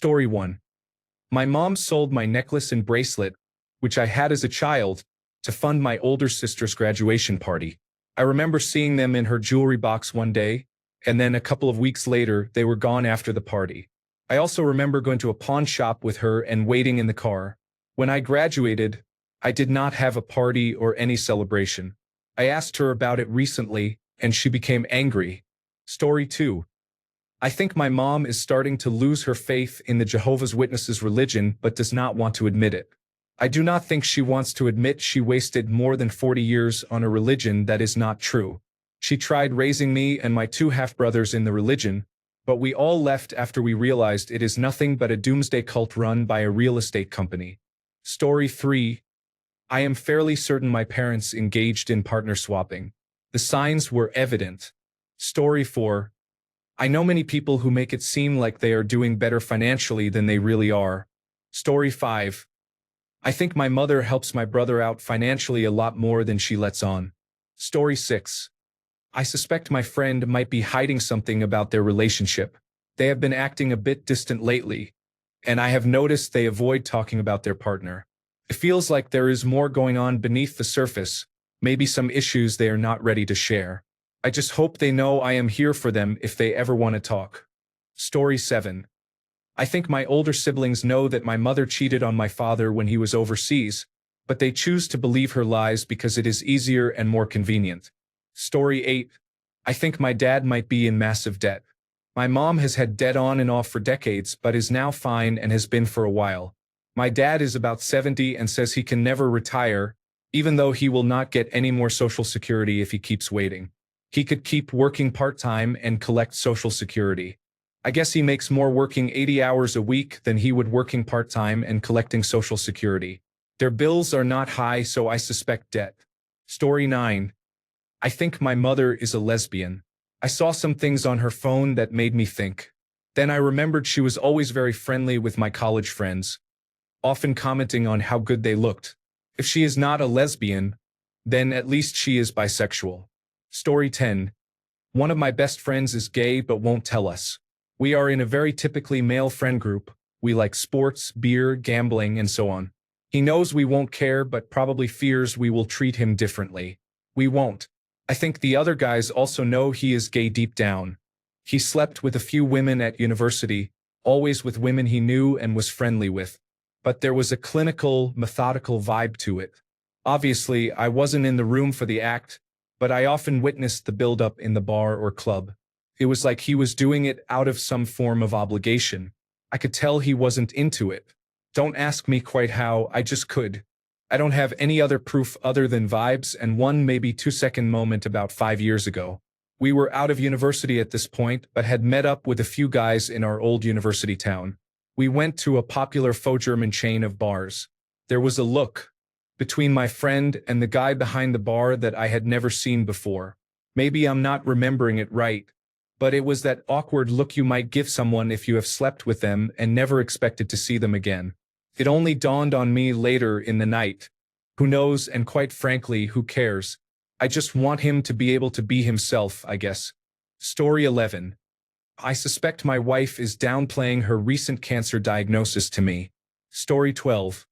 Story 1. My mom sold my necklace and bracelet, which I had as a child, to fund my older sister's graduation party. I remember seeing them in her jewelry box one day, and then a couple of weeks later, they were gone after the party. I also remember going to a pawn shop with her and waiting in the car. When I graduated, I did not have a party or any celebration. I asked her about it recently, and she became angry. Story 2. I think my mom is starting to lose her faith in the Jehovah's Witnesses religion but does not want to admit it. I do not think she wants to admit she wasted more than 40 years on a religion that is not true. She tried raising me and my two half-brothers in the religion, but we all left after we realized it is nothing but a doomsday cult run by a real estate company. Story 3. I am fairly certain my parents engaged in partner swapping. The signs were evident. Story 4. I know many people who make it seem like they are doing better financially than they really are. Story 5. I think my mother helps my brother out financially a lot more than she lets on. Story 6. I suspect my friend might be hiding something about their relationship. They have been acting a bit distant lately, and I have noticed they avoid talking about their partner. It feels like there is more going on beneath the surface, maybe some issues they are not ready to share. I just hope they know I am here for them if they ever want to talk. Story 7. I think my older siblings know that my mother cheated on my father when he was overseas, but they choose to believe her lies because it is easier and more convenient. Story 8. I think my dad might be in massive debt. My mom has had debt on and off for decades but is now fine and has been for a while. My dad is about 70 and says he can never retire, even though he will not get any more Social Security if he keeps waiting. He could keep working part-time and collect Social Security. I guess he makes more working 80 hours a week than he would working part-time and collecting Social Security. Their bills are not high, so I suspect debt. Story 9. I think my mother is a lesbian. I saw some things on her phone that made me think. Then I remembered she was always very friendly with my college friends, often commenting on how good they looked. If she is not a lesbian, then at least she is bisexual. Story 10. One of my best friends is gay but won't tell us. We are in a very typically male friend group. We like sports, beer, gambling, and so on. He knows we won't care but probably fears we will treat him differently. We won't. I think the other guys also know he is gay deep down. He slept with a few women at university, always with women he knew and was friendly with. But there was a clinical, methodical vibe to it. Obviously, I wasn't in the room for the act, but I often witnessed the build-up in the bar or club. It was like he was doing it out of some form of obligation. I could tell he wasn't into it. Don't ask me quite how, I just could. I don't have any other proof other than vibes and one maybe 2-second moment about 5 years ago. We were out of university at this point, but had met up with a few guys in our old university town. We went to a popular faux German chain of bars. There was a look between my friend and the guy behind the bar that I had never seen before. Maybe I'm not remembering it right, but it was that awkward look you might give someone if you have slept with them and never expected to see them again. It only dawned on me later in the night. Who knows, and quite frankly, who cares? I just want him to be able to be himself, I guess. Story 11. I suspect my wife is downplaying her recent cancer diagnosis to me. Story 12.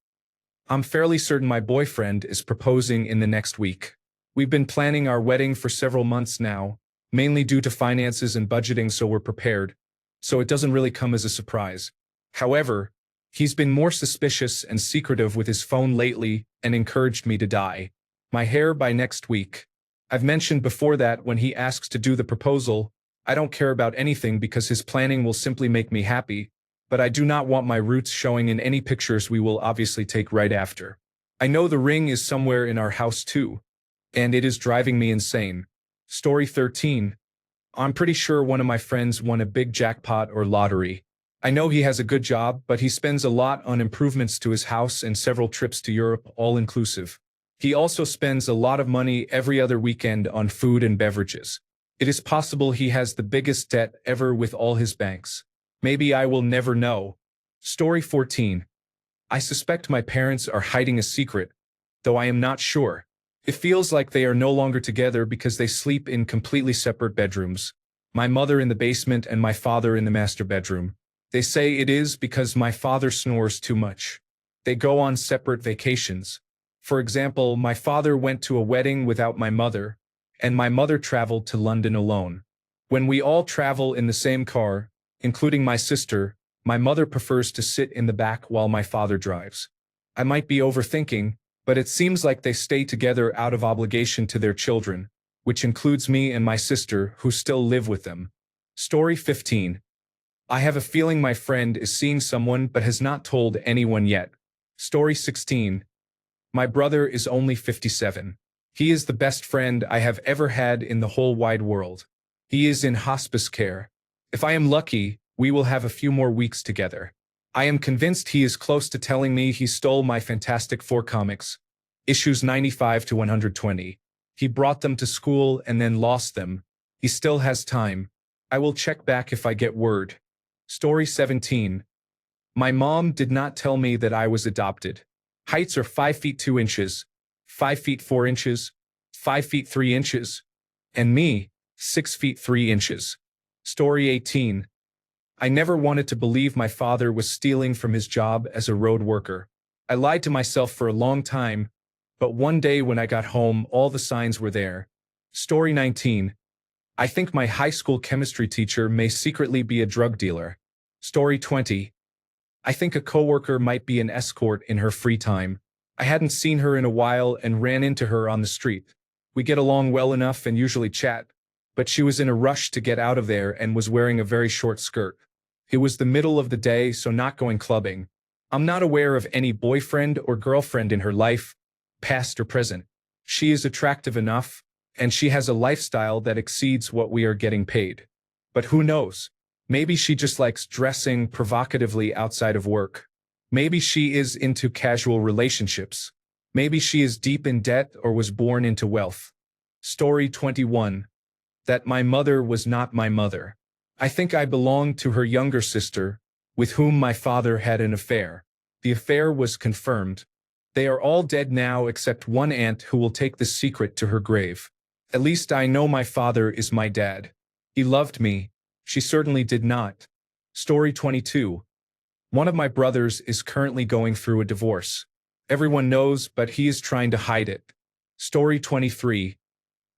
I'm fairly certain my boyfriend is proposing in the next week. We've been planning our wedding for several months now, mainly due to finances and budgeting, so we're prepared, so it doesn't really come as a surprise. However, he's been more suspicious and secretive with his phone lately and encouraged me to dye my hair by next week. I've mentioned before that when he asks to do the proposal, I don't care about anything because his planning will simply make me happy, but I do not want my roots showing in any pictures we will obviously take right after. I know the ring is somewhere in our house too, and it is driving me insane. Story 13. I'm pretty sure one of my friends won a big jackpot or lottery. I know he has a good job, but he spends a lot on improvements to his house and several trips to Europe, all inclusive. He also spends a lot of money every other weekend on food and beverages. It is possible he has the biggest debt ever with all his banks. Maybe I will never know. Story 14. I suspect my parents are hiding a secret, though I am not sure. It feels like they are no longer together because they sleep in completely separate bedrooms. My mother in the basement and my father in the master bedroom. They say it is because my father snores too much. They go on separate vacations. For example, my father went to a wedding without my mother, and my mother traveled to London alone. When we all travel in the same car, including my sister, my mother prefers to sit in the back while my father drives. I might be overthinking, but it seems like they stay together out of obligation to their children, which includes me and my sister who still live with them. Story 15. I have a feeling my friend is seeing someone but has not told anyone yet. Story 16. My brother is only 57. He is the best friend I have ever had in the whole wide world. He is in hospice care. If I am lucky, we will have a few more weeks together. I am convinced he is close to telling me he stole my Fantastic Four comics, issues 95 to 120. He brought them to school and then lost them. He still has time. I will check back if I get word. Story 17. My mom did not tell me that I was adopted. Heights are 5 feet 2 inches, 5 feet 4 inches, 5 feet 3 inches, and me, 6 feet 3 inches. Story 18. I never wanted to believe my father was stealing from his job as a road worker. I lied to myself for a long time, but one day when I got home, all the signs were there. Story 19. I think my high school chemistry teacher may secretly be a drug dealer. Story 20. I think a coworker might be an escort in her free time. I hadn't seen her in a while and ran into her on the street. We get along well enough and usually chat, but she was in a rush to get out of there and was wearing a very short skirt. It was the middle of the day, so not going clubbing. I'm not aware of any boyfriend or girlfriend in her life, past or present. She is attractive enough, and she has a lifestyle that exceeds what we are getting paid. But who knows? Maybe she just likes dressing provocatively outside of work. Maybe she is into casual relationships. Maybe she is deep in debt or was born into wealth. Story 21. That my mother was not my mother. I think I belonged to her younger sister, with whom my father had an affair. The affair was confirmed. They are all dead now except one aunt who will take the secret to her grave. At least I know my father is my dad. He loved me. She certainly did not. Story 22. One of my brothers is currently going through a divorce. Everyone knows, but he is trying to hide it. Story 23.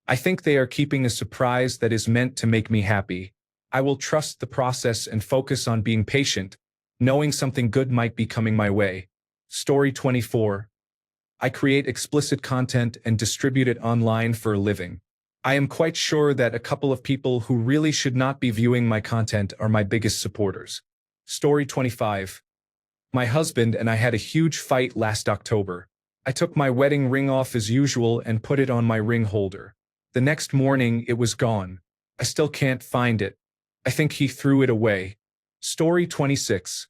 I think they are keeping a surprise that is meant to make me happy. I will trust the process and focus on being patient, knowing something good might be coming my way. Story 24. I create explicit content and distribute it online for a living. I am quite sure that a couple of people who really should not be viewing my content are my biggest supporters. Story 25. My husband and I had a huge fight last October. I took my wedding ring off as usual and put it on my ring holder. The next morning, it was gone. I still can't find it. I think he threw it away. Story 26.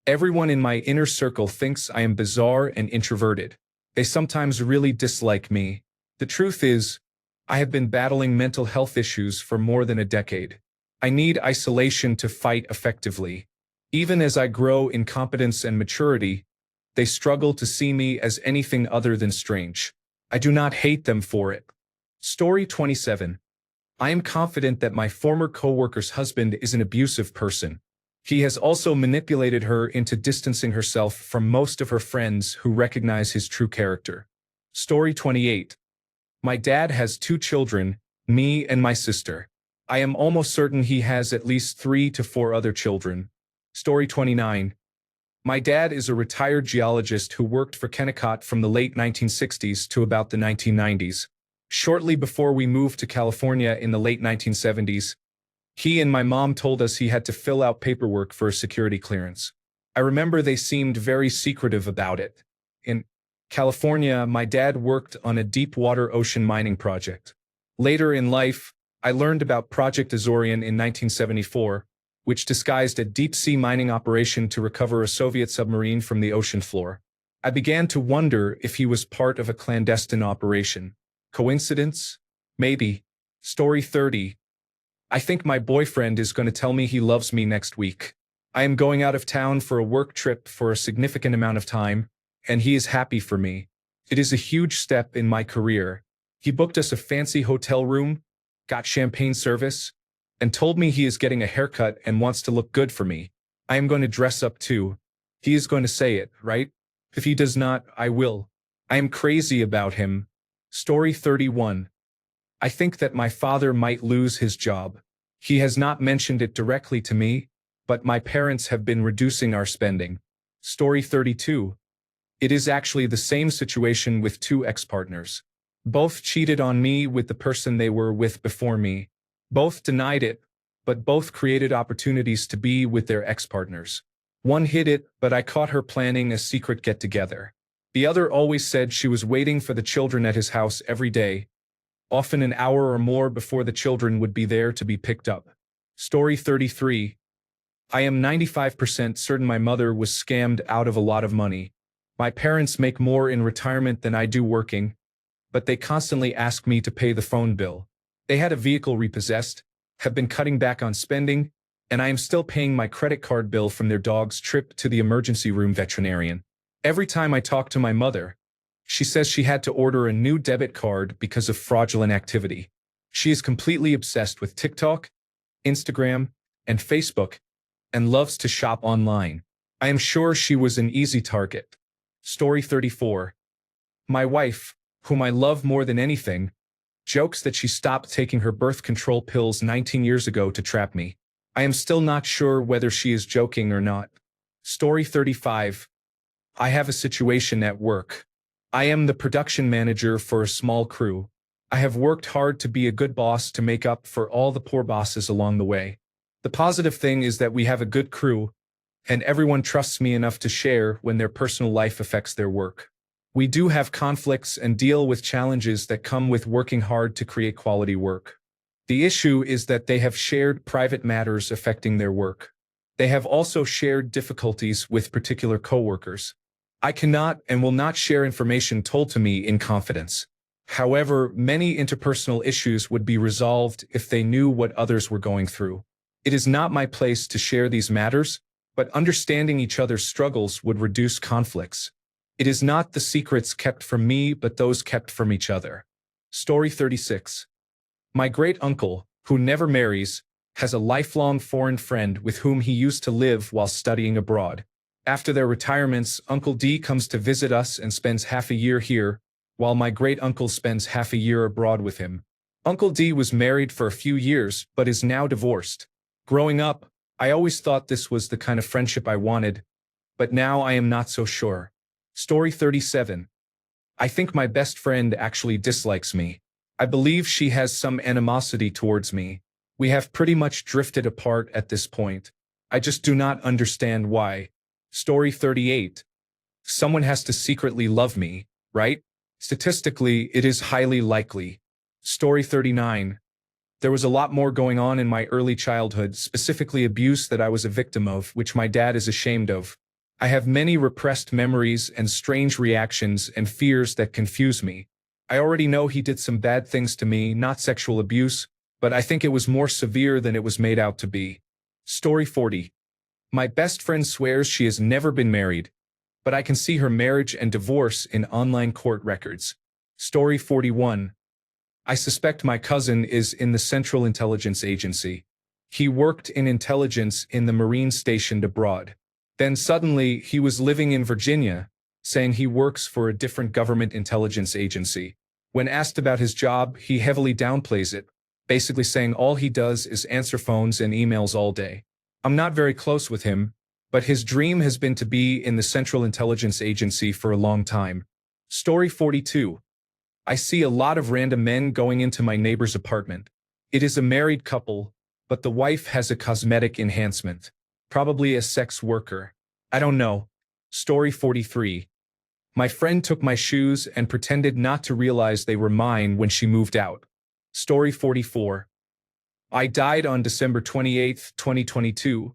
Everyone in my inner circle thinks I am bizarre and introverted. They sometimes really dislike me. The truth is, I have been battling mental health issues for more than a decade. I need isolation to fight effectively. Even as I grow in competence and maturity, they struggle to see me as anything other than strange. I do not hate them for it. Story 27. I am confident that my former coworker's husband is an abusive person. He has also manipulated her into distancing herself from most of her friends who recognize his true character. Story 28. My dad has 2 children, me and my sister. I am almost certain he has at least 3 to 4 other children. Story 29. My dad is a retired geologist who worked for Kennecott from the late 1960s to about the 1990s. Shortly before we moved to California in the late 1970s, he and my mom told us he had to fill out paperwork for a security clearance. I remember they seemed very secretive about it. In California, my dad worked on a deep water ocean mining project. Later in life, I learned about Project Azorian in 1974, which disguised a deep-sea mining operation to recover a Soviet submarine from the ocean floor. I began to wonder if he was part of a clandestine operation. Coincidence? Maybe. Story 30. I think my boyfriend is going to tell me he loves me next week. I am going out of town for a work trip for a significant amount of time, and he is happy for me. It is a huge step in my career. He booked us a fancy hotel room, got champagne service, and told me he is getting a haircut and wants to look good for me. I am going to dress up too. He is going to say it, right? If he does not, I will. I am crazy about him. Story 31. I think that my father might lose his job. He has not mentioned it directly to me, but my parents have been reducing our spending. Story 32. It is actually the same situation with two ex-partners. Both cheated on me with the person they were with before me. Both denied it, but both created opportunities to be with their ex-partners. One hid it, but I caught her planning a secret get-together. The other always said she was waiting for the children at his house every day, often an hour or more before the children would be there to be picked up. Story 33. I am 95% certain my mother was scammed out of a lot of money. My parents make more in retirement than I do working, but they constantly ask me to pay the phone bill. They had a vehicle repossessed, have been cutting back on spending, and I am still paying my credit card bill from their dog's trip to the emergency room veterinarian. Every time I talk to my mother, she says she had to order a new debit card because of fraudulent activity. She is completely obsessed with TikTok, Instagram, and Facebook, and loves to shop online. I am sure she was an easy target. Story 34. My wife, whom I love more than anything, jokes that she stopped taking her birth control pills 19 years ago to trap me. I am still not sure whether she is joking or not. Story 35. I have a situation at work. I am the production manager for a small crew. I have worked hard to be a good boss to make up for all the poor bosses along the way. The positive thing is that we have a good crew, and everyone trusts me enough to share when their personal life affects their work. We do have conflicts and deal with challenges that come with working hard to create quality work. The issue is that they have shared private matters affecting their work. They have also shared difficulties with particular coworkers. I cannot and will not share information told to me in confidence. However, many interpersonal issues would be resolved if they knew what others were going through. It is not my place to share these matters, but understanding each other's struggles would reduce conflicts. It is not the secrets kept from me, but those kept from each other. Story 36. My great-uncle, who never marries, has a lifelong foreign friend with whom he used to live while studying abroad. After their retirements, Uncle D comes to visit us and spends half a year here, while my great-uncle spends half a year abroad with him. Uncle D was married for a few years, but is now divorced. Growing up, I always thought this was the kind of friendship I wanted, but now I am not so sure. Story 37. I think my best friend actually dislikes me. I believe she has some animosity towards me. We have pretty much drifted apart at this point. I just do not understand why. Story 38. Someone has to secretly love me, right? Statistically, it is highly likely. Story 39. There was a lot more going on in my early childhood, specifically abuse that I was a victim of, which my dad is ashamed of. I have many repressed memories and strange reactions and fears that confuse me. I already know he did some bad things to me, not sexual abuse, but I think it was more severe than it was made out to be. Story 40. My best friend swears she has never been married, but I can see her marriage and divorce in online court records. Story 41. I suspect my cousin is in the Central Intelligence Agency. He worked in intelligence in the Marine stationed abroad. Then suddenly he was living in Virginia, saying he works for a different government intelligence agency. When asked about his job, he heavily downplays it, basically saying all he does is answer phones and emails all day. I'm not very close with him, but his dream has been to be in the Central Intelligence Agency for a long time. Story 42. I see a lot of random men going into my neighbor's apartment. It is a married couple, but the wife has a cosmetic enhancement. Probably a sex worker. I don't know. Story 43. My friend took my shoes and pretended not to realize they were mine when she moved out. Story 44. I died on December 28, 2022,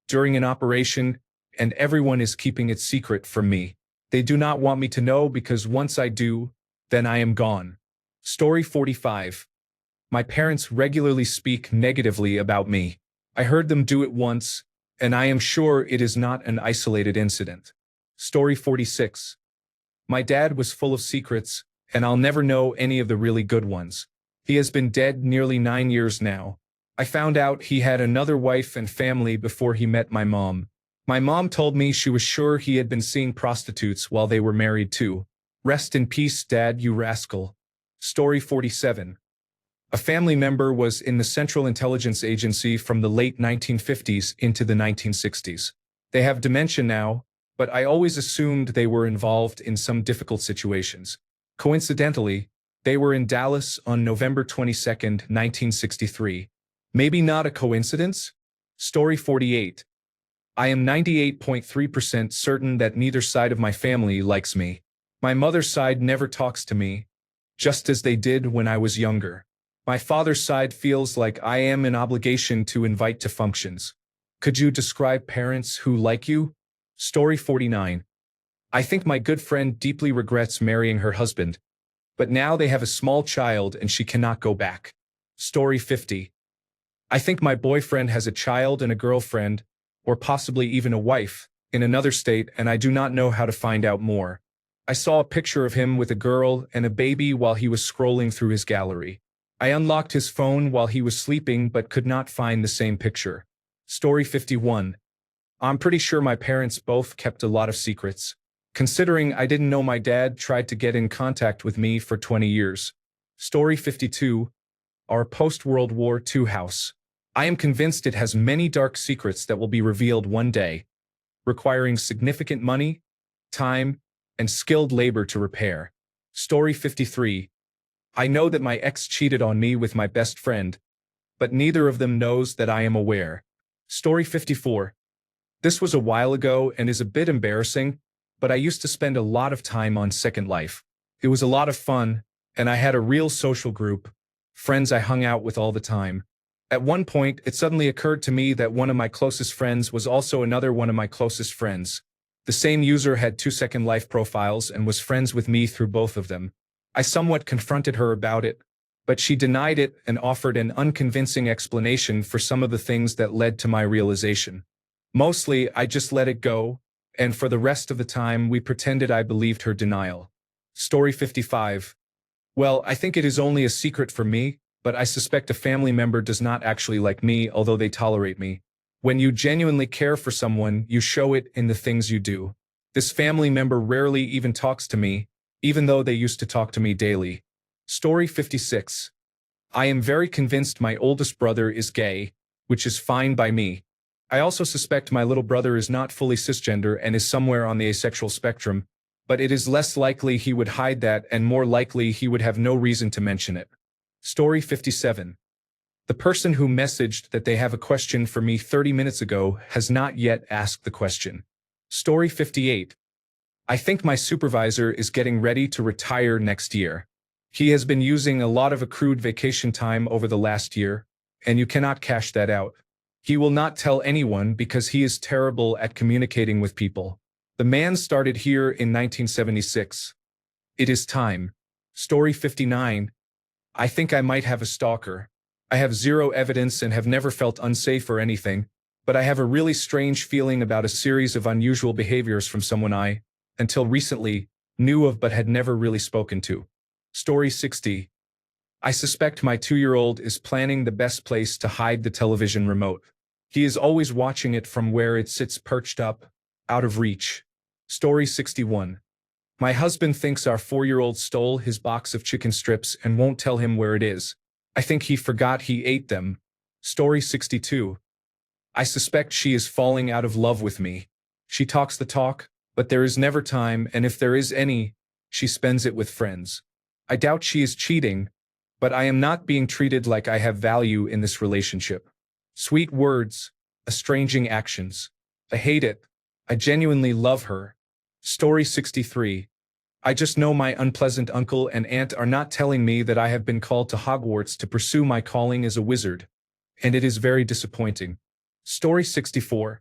during an operation, and everyone is keeping it secret from me. They do not want me to know because once I do, then I am gone. Story 45. My parents regularly speak negatively about me. I heard them do it once, and I am sure it is not an isolated incident. Story 46. My dad was full of secrets, and I'll never know any of the really good ones. He has been dead nearly 9 years now. I found out he had another wife and family before he met my mom. My mom told me she was sure he had been seeing prostitutes while they were married too. Rest in peace, Dad, you rascal. Story 47. A family member was in the Central Intelligence Agency from the late 1950s into the 1960s. They have dementia now, but I always assumed they were involved in some difficult situations. Coincidentally, they were in Dallas on November 22, 1963. Maybe not a coincidence? Story 48. I am 98.3% certain that neither side of my family likes me. My mother's side never talks to me, just as they did when I was younger. My father's side feels like I am an obligation to invite to functions. Could you describe parents who like you? Story 49. I think my good friend deeply regrets marrying her husband, but now they have a small child and she cannot go back. Story 50. I think my boyfriend has a child and a girlfriend, or possibly even a wife, in another state, and I do not know how to find out more. I saw a picture of him with a girl and a baby while he was scrolling through his gallery. I unlocked his phone while he was sleeping but could not find the same picture. Story 51. I'm pretty sure my parents both kept a lot of secrets, considering I didn't know my dad tried to get in contact with me for 20 years. Story 52. Our post-World War II house. I am convinced it has many dark secrets that will be revealed one day, requiring significant money, time, and skilled labor to repair. Story 53. I know that my ex cheated on me with my best friend, but neither of them knows that I am aware. Story 54. This was a while ago and is a bit embarrassing, but I used to spend a lot of time on Second Life. It was a lot of fun, and I had a real social group, friends I hung out with all the time. At one point, it suddenly occurred to me that one of my closest friends was also another one of my closest friends. The same user had 2 Second Life profiles and was friends with me through both of them. I somewhat confronted her about it, but she denied it and offered an unconvincing explanation for some of the things that led to my realization. Mostly, I just let it go, and for the rest of the time we pretended I believed her denial. Story 55. Well, I think it is only a secret for me, but I suspect a family member does not actually like me, although they tolerate me. When you genuinely care for someone, you show it in the things you do. This family member rarely even talks to me, even though they used to talk to me daily. Story 56. I am very convinced my oldest brother is gay, which is fine by me. I also suspect my little brother is not fully cisgender and is somewhere on the asexual spectrum, but it is less likely he would hide that and more likely he would have no reason to mention it. Story 57. The person who messaged that they have a question for me 30 minutes ago has not yet asked the question. Story 58. I think my supervisor is getting ready to retire next year. He has been using a lot of accrued vacation time over the last year, and you cannot cash that out. He will not tell anyone because he is terrible at communicating with people. The man started here in 1976. It is time. Story 59. I think I might have a stalker. I have zero evidence and have never felt unsafe or anything, but I have a really strange feeling about a series of unusual behaviors from someone I, until recently, knew of but had never really spoken to. Story 60. I suspect my 2-year-old is planning the best place to hide the television remote. He is always watching it from where it sits perched up, out of reach. Story 61. My husband thinks our 4-year-old stole his box of chicken strips and won't tell him where it is. I think he forgot he ate them. Story 62. I suspect she is falling out of love with me. She talks the talk, but there is never time, and if there is any, she spends it with friends. I doubt she is cheating, but I am not being treated like I have value in this relationship. Sweet words, estranging actions. I hate it. I genuinely love her. Story 63. I just know my unpleasant uncle and aunt are not telling me that I have been called to Hogwarts to pursue my calling as a wizard, and it is very disappointing. Story 64.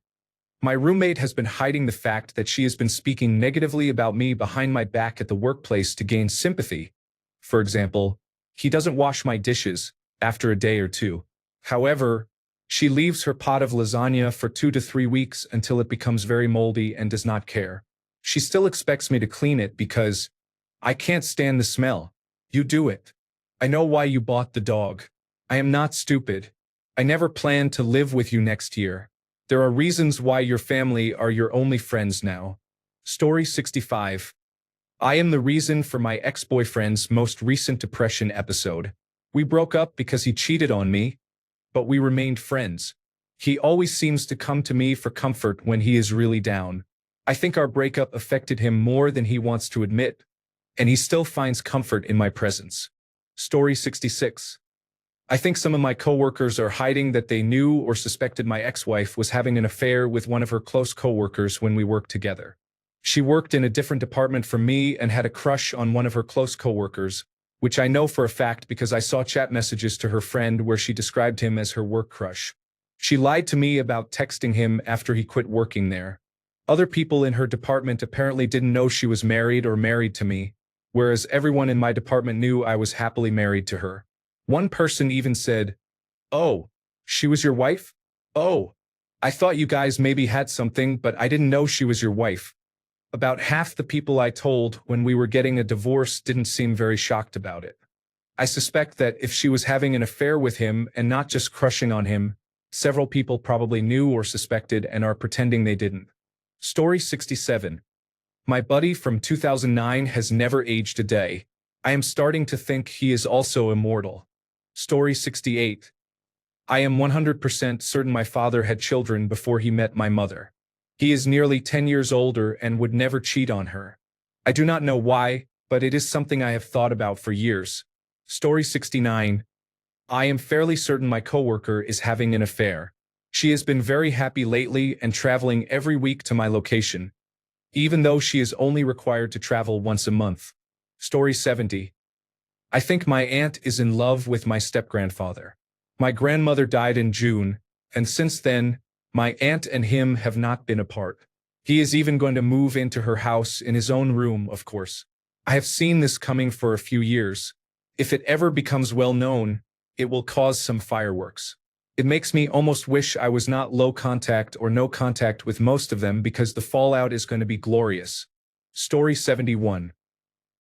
My roommate has been hiding the fact that she has been speaking negatively about me behind my back at the workplace to gain sympathy. For example, he doesn't wash my dishes after a day or two. However, she leaves her pot of lasagna for 2 to 3 weeks until it becomes very moldy and does not care. She still expects me to clean it because I can't stand the smell. You do it. I know why you bought the dog. I am not stupid. I never planned to live with you next year. There are reasons why your family are your only friends now. Story 65. I am the reason for my ex-boyfriend's most recent depression episode. We broke up because he cheated on me, but we remained friends. He always seems to come to me for comfort when he is really down. I think our breakup affected him more than he wants to admit, and he still finds comfort in my presence. Story 66. I think some of my coworkers are hiding that they knew or suspected my ex-wife was having an affair with one of her close coworkers when we worked together. She worked in a different department from me and had a crush on one of her close coworkers, which I know for a fact because I saw chat messages to her friend where she described him as her work crush. She lied to me about texting him after he quit working there. Other people in her department apparently didn't know she was married or married to me, whereas everyone in my department knew I was happily married to her. One person even said, "Oh, she was your wife? Oh, I thought you guys maybe had something, but I didn't know she was your wife." About half the people I told when we were getting a divorce didn't seem very shocked about it. I suspect that if she was having an affair with him and not just crushing on him, several people probably knew or suspected and are pretending they didn't. Story 67. My buddy from 2009 has never aged a day. I am starting to think he is also immortal. Story 68. I am 100% certain my father had children before he met my mother. He is nearly 10 years older and would never cheat on her. I do not know why, but it is something I have thought about for years. Story 69. I am fairly certain my coworker is having an affair. She has been very happy lately and traveling every week to my location, even though she is only required to travel once a month. Story 70. I think my aunt is in love with my step-grandfather. My grandmother died in June, and since then, my aunt and him have not been apart. He is even going to move into her house in his own room, of course. I have seen this coming for a few years. If it ever becomes well known, it will cause some fireworks. It makes me almost wish I was not low contact or no contact with most of them because the fallout is going to be glorious. Story 71.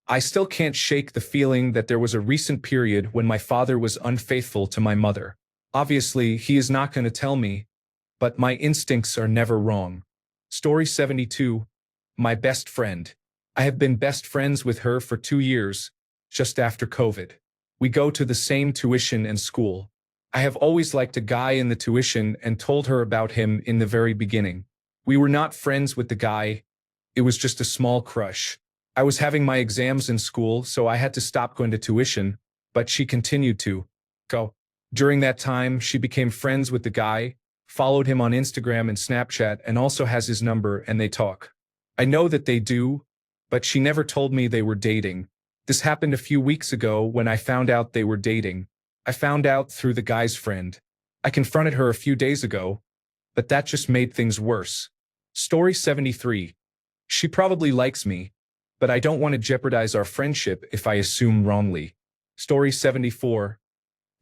I still can't shake the feeling that there was a recent period when my father was unfaithful to my mother. Obviously, he is not going to tell me, but my instincts are never wrong. Story 72. My best friend. I have been best friends with her for 2 years, just after COVID. We go to the same tuition and school. I have always liked a guy in the tuition and told her about him in the very beginning. We were not friends with the guy. It was just a small crush. I was having my exams in school, so I had to stop going to tuition, but she continued to go. During that time, she became friends with the guy, followed him on Instagram and Snapchat, and also has his number, and they talk. I know that they do, but she never told me they were dating. This happened a few weeks ago when I found out they were dating. I found out through the guy's friend. I confronted her a few days ago, but that just made things worse. Story 73. She probably likes me, but I don't want to jeopardize our friendship if I assume wrongly. Story 74.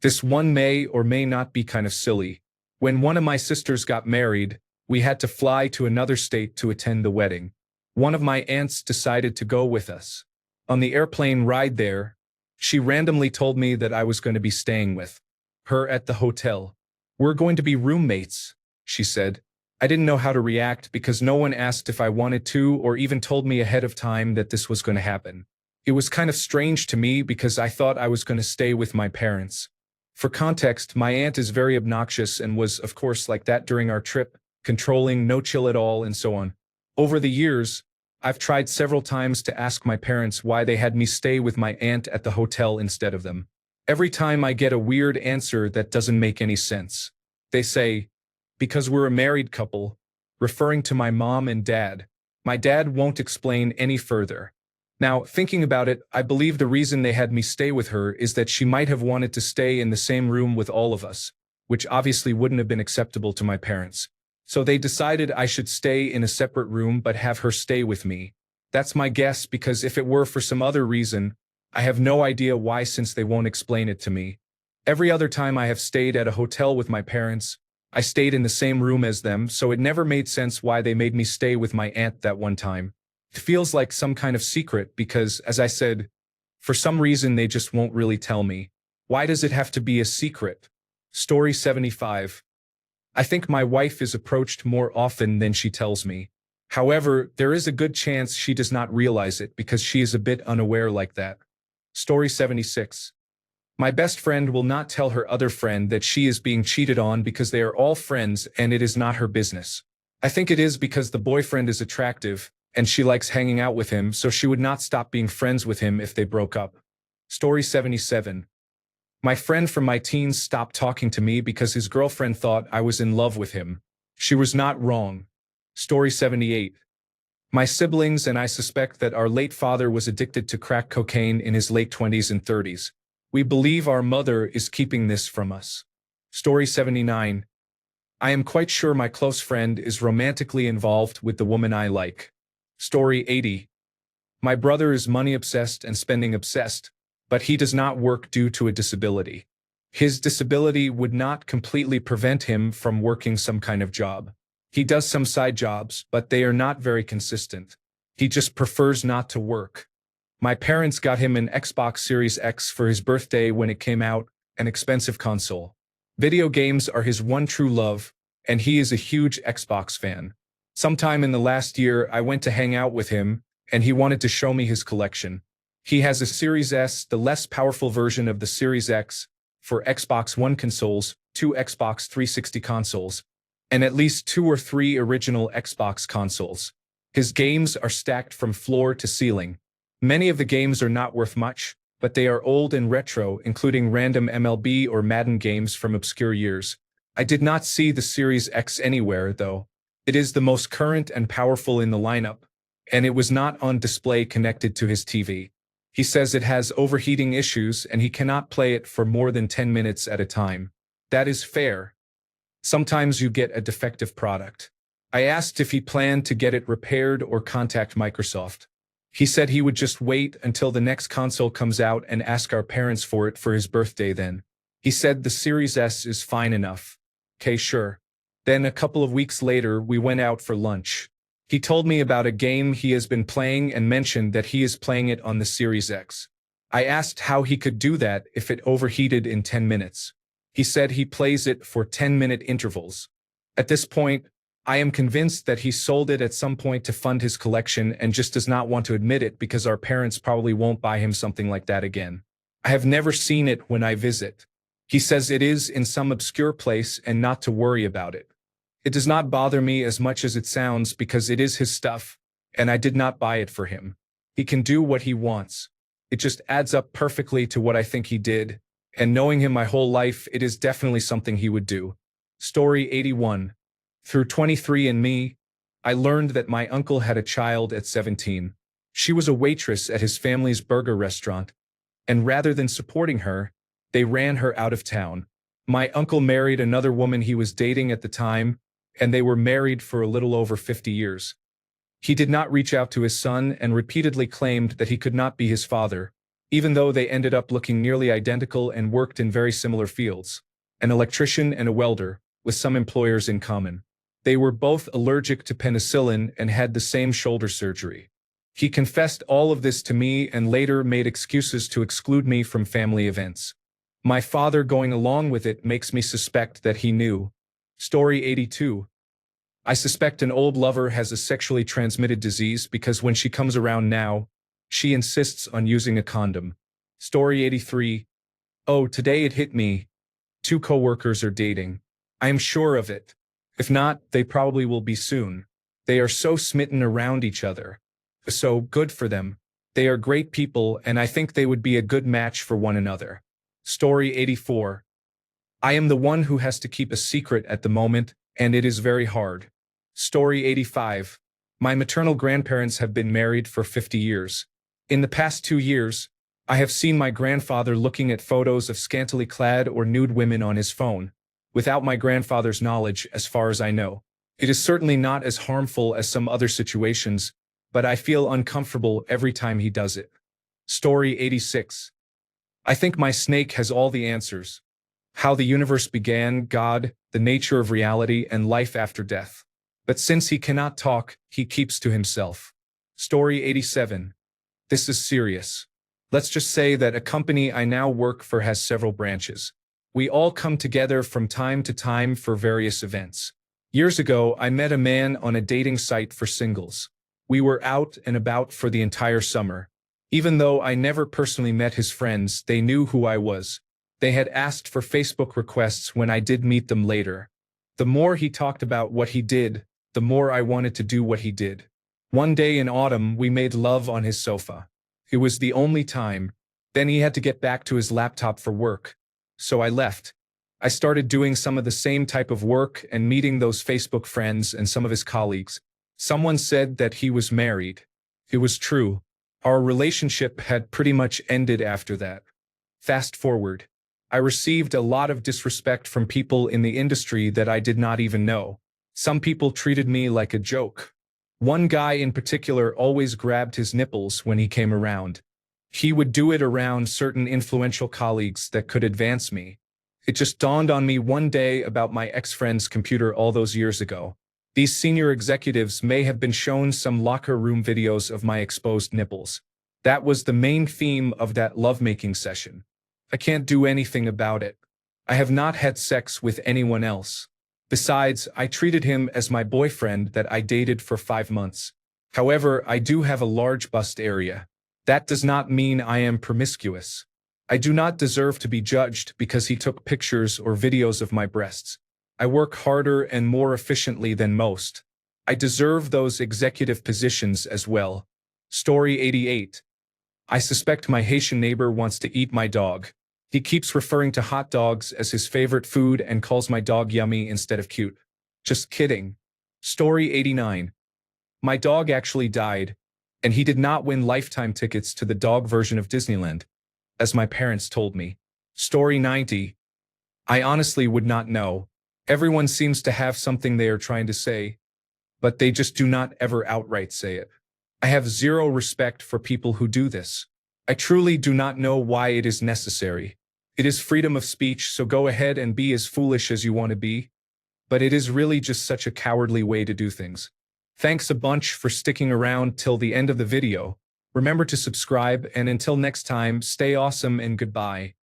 This one may or may not be kind of silly. When one of my sisters got married, we had to fly to another state to attend the wedding. One of my aunts decided to go with us. On the airplane ride there, she randomly told me that I was going to be staying with her at the hotel. "We're going to be roommates," she said. I didn't know how to react because no one asked if I wanted to or even told me ahead of time that this was going to happen. It was kind of strange to me because I thought I was going to stay with my parents. For context, my aunt is very obnoxious and was, of course, like that during our trip, controlling, no chill at all, and so on. Over the years, I've tried several times to ask my parents why they had me stay with my aunt at the hotel instead of them. Every time I get a weird answer that doesn't make any sense. They say, "Because we're a married couple," referring to my mom and dad. My dad won't explain any further. Now, thinking about it, I believe the reason they had me stay with her is that she might have wanted to stay in the same room with all of us, which obviously wouldn't have been acceptable to my parents. So they decided I should stay in a separate room but have her stay with me. That's my guess because if it were for some other reason, I have no idea why since they won't explain it to me. Every other time I have stayed at a hotel with my parents, I stayed in the same room as them, so it never made sense why they made me stay with my aunt that one time. It feels like some kind of secret because, as I said, for some reason they just won't really tell me. Why does it have to be a secret? Story 75. I think my wife is approached more often than she tells me. However, there is a good chance she does not realize it because she is a bit unaware like that. Story 76. My best friend will not tell her other friend that she is being cheated on because they are all friends and it is not her business. I think it is because the boyfriend is attractive and she likes hanging out with him, so she would not stop being friends with him if they broke up. Story 77. My friend from my teens stopped talking to me because his girlfriend thought I was in love with him. She was not wrong. Story 78. My siblings and I suspect that our late father was addicted to crack cocaine in his late 20s and 30s. We believe our mother is keeping this from us. Story 79. I am quite sure my close friend is romantically involved with the woman I like. Story 80. My brother is money obsessed and spending obsessed, but he does not work due to a disability. His disability would not completely prevent him from working some kind of job. He does some side jobs, but they are not very consistent. He just prefers not to work. My parents got him an Xbox Series X for his birthday when it came out, an expensive console. Video games are his one true love, and he is a huge Xbox fan. Sometime in the last year, I went to hang out with him, and he wanted to show me his collection. He has a Series S, the less powerful version of the Series X, for Xbox One consoles, 2 Xbox 360 consoles, and at least 2 or 3 original Xbox consoles. His games are stacked from floor to ceiling. Many of the games are not worth much, but they are old and retro, including random MLB or Madden games from obscure years. I did not see the Series X anywhere, though. It is the most current and powerful in the lineup, and it was not on display connected to his TV. He says it has overheating issues and he cannot play it for more than 10 minutes at a time. That is fair. Sometimes you get a defective product. I asked if he planned to get it repaired or contact Microsoft. He said he would just wait until the next console comes out and ask our parents for it for his birthday then. He said the Series S is fine enough. Okay, sure. Then a couple of weeks later, we went out for lunch. He told me about a game he has been playing and mentioned that he is playing it on the Series X. I asked how he could do that if it overheated in 10 minutes. He said he plays it for 10-minute intervals. At this point, I am convinced that he sold it at some point to fund his collection and just does not want to admit it because our parents probably won't buy him something like that again. I have never seen it when I visit. He says it is in some obscure place and not to worry about it. It does not bother me as much as it sounds because it is his stuff, and I did not buy it for him. He can do what he wants. It just adds up perfectly to what I think he did, and knowing him my whole life, it is definitely something he would do. Story 81. Through 23andMe, I learned that my uncle had a child at 17. She was a waitress at his family's burger restaurant, and rather than supporting her, they ran her out of town. My uncle married another woman he was dating at the time, and they were married for a little over 50 years. He did not reach out to his son and repeatedly claimed that he could not be his father, even though they ended up looking nearly identical and worked in very similar fields, an electrician and a welder, with some employers in common. They were both allergic to penicillin and had the same shoulder surgery. He confessed all of this to me and later made excuses to exclude me from family events. My father going along with it makes me suspect that he knew. Story 82. I suspect an old lover has a sexually transmitted disease because when she comes around now, she insists on using a condom. Story 83. Oh, today it hit me. 2 coworkers are dating. I am sure of it. If not, they probably will be soon. They are so smitten around each other. So good for them. They are great people and I think they would be a good match for one another. Story 84. I am the one who has to keep a secret at the moment, and it is very hard. Story 85. My maternal grandparents have been married for 50 years. In the past 2 years, I have seen my grandfather looking at photos of scantily clad or nude women on his phone, without my grandfather's knowledge as far as I know. It is certainly not as harmful as some other situations, but I feel uncomfortable every time he does it. Story 86. I think my snake has all the answers. How the universe began, God, the nature of reality, and life after death. But since he cannot talk, he keeps to himself. Story 87. This is serious. Let's just say that a company I now work for has several branches. We all come together from time to time for various events. Years ago, I met a man on a dating site for singles. We were out and about for the entire summer. Even though I never personally met his friends, they knew who I was. They had asked for Facebook requests when I did meet them later. The more he talked about what he did, the more I wanted to do what he did. One day in autumn, we made love on his sofa. It was the only time. Then he had to get back to his laptop for work. So I left. I started doing some of the same type of work and meeting those Facebook friends and some of his colleagues. Someone said that he was married. It was true. Our relationship had pretty much ended after that. Fast forward. I received a lot of disrespect from people in the industry that I did not even know. Some people treated me like a joke. One guy in particular always grabbed his nipples when he came around. He would do it around certain influential colleagues that could advance me. It just dawned on me one day about my ex-friend's computer all those years ago. These senior executives may have been shown some locker room videos of my exposed nipples. That was the main theme of that lovemaking session. I can't do anything about it. I have not had sex with anyone else. Besides, I treated him as my boyfriend that I dated for 5 months. However, I do have a large bust area. That does not mean I am promiscuous. I do not deserve to be judged because he took pictures or videos of my breasts. I work harder and more efficiently than most. I deserve those executive positions as well. Story 88. I suspect my Haitian neighbor wants to eat my dog. He keeps referring to hot dogs as his favorite food and calls my dog yummy instead of cute. Just kidding. Story 89. My dog actually died, and he did not win lifetime tickets to the dog version of Disneyland, as my parents told me. Story 90. I honestly would not know. Everyone seems to have something they are trying to say, but they just do not ever outright say it. I have zero respect for people who do this. I truly do not know why it is necessary. It is freedom of speech, so go ahead and be as foolish as you want to be. But it is really just such a cowardly way to do things. Thanks a bunch for sticking around till the end of the video. Remember to subscribe, and until next time, stay awesome and goodbye.